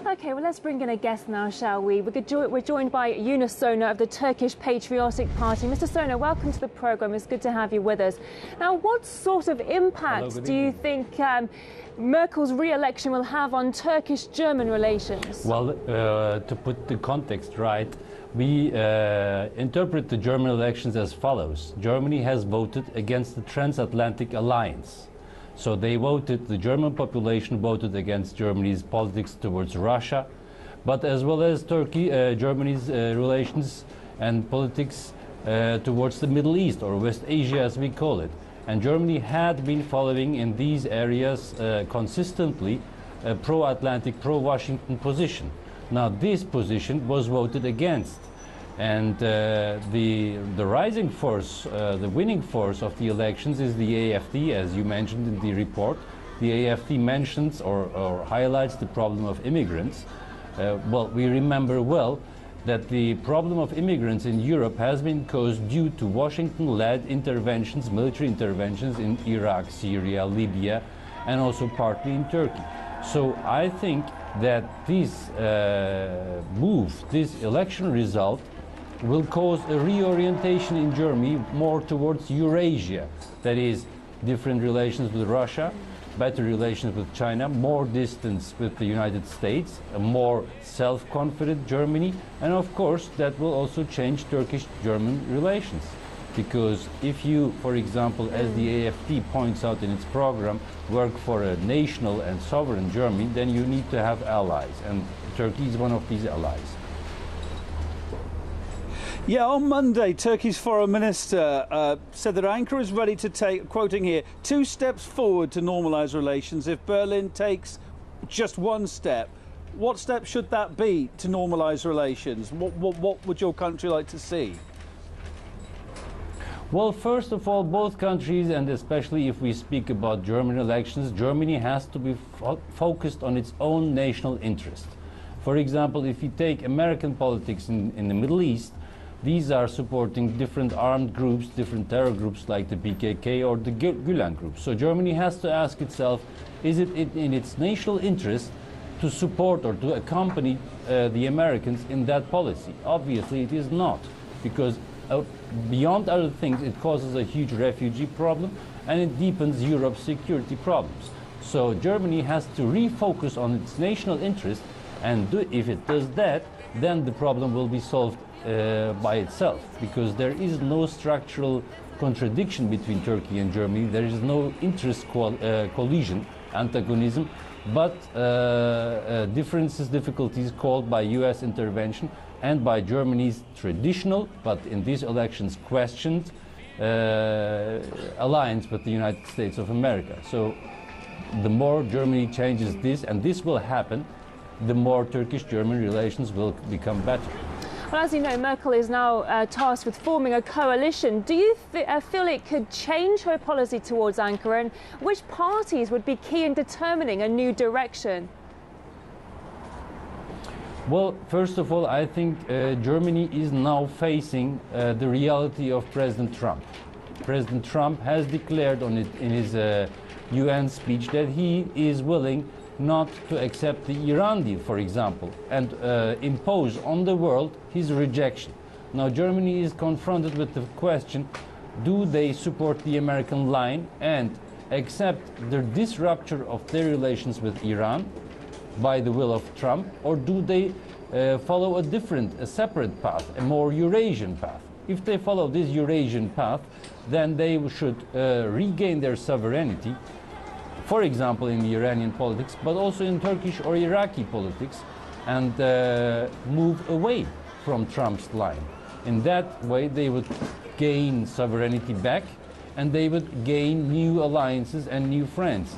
Okay, well, let's bring in a guest now, shall we? We're joined by Yunus of the Turkish Patriotic Party. Mr. Soner, welcome to the programme. It's good to have you with us. Now, what sort of impact do you think Merkel's re-election will have on Turkish-German relations? Well, to put the context right, we interpret the German elections as follows. Germany has voted against the transatlantic alliance. So they voted, the German population voted against Germany's politics towards Russia, but as well as Germany's relations and politics towards the Middle East, or West Asia as we call it. And Germany had been following in these areas consistently a pro-Atlantic, pro-Washington position. Now this position was voted against. And the rising force, the winning force of the elections is the AfD, as you mentioned in the report. The AfD mentions or highlights the problem of immigrants. Well, we remember well that the problem of immigrants in Europe has been caused due to Washington-led interventions, military interventions in Iraq, Syria, Libya, and also partly in Turkey. So I think that this this election result, will cause a reorientation in Germany more towards Eurasia. That is, different relations with Russia, better relations with China, more distance with the United States, a more self-confident Germany, and of course that will also change Turkish-German relations. Because if you, for example, as the AfD points out in its program, work for a national and sovereign Germany, then you need to have allies, and Turkey is one of these allies. Yeah, on Monday, Turkey's foreign minister said that Ankara is ready to take, quoting here, 2 steps forward to normalise relations if Berlin takes just 1 step. What step should that be to normalise relations? What would your country like to see? Well, first of all, both countries, and especially if we speak about German elections, Germany has to be focused on its own national interest. For example, if you take American politics in the Middle East, these are supporting different armed groups, different terror groups like the PKK or the Gülen group. So Germany has to ask itself, is it in its national interest to support or to accompany the Americans in that policy? Obviously it is not, because beyond other things it causes a huge refugee problem and it deepens Europe's security problems. So Germany has to refocus on its national interest, and if it does that, then the problem will be solved by itself, because there is no structural contradiction between Turkey and Germany. There is no interest collision, antagonism, but difficulties caused by US intervention and by Germany's traditional, but in these elections questioned, alliance with the United States of America. So the more Germany changes this, and this will happen, the more Turkish-German relations will become better. Well, as you know, Merkel is now tasked with forming a coalition. Do you feel it could change her policy towards Ankara, and which parties would be key in determining a new direction? Well, first of all, I think Germany is now facing the reality of President Trump. President Trump has declared in his UN speech that he is willing not to accept the Iran deal, for example, and impose on the world his rejection. Now Germany is confronted with the question, do they support the American line and accept the disruption of their relations with Iran by the will of Trump, or do they follow a separate path, a more Eurasian path? If they follow this Eurasian path, then they should regain their sovereignty, for example, in the Iranian politics, but also in Turkish or Iraqi politics, and move away from Trump's line. In that way, they would gain sovereignty back, and they would gain new alliances and new friends.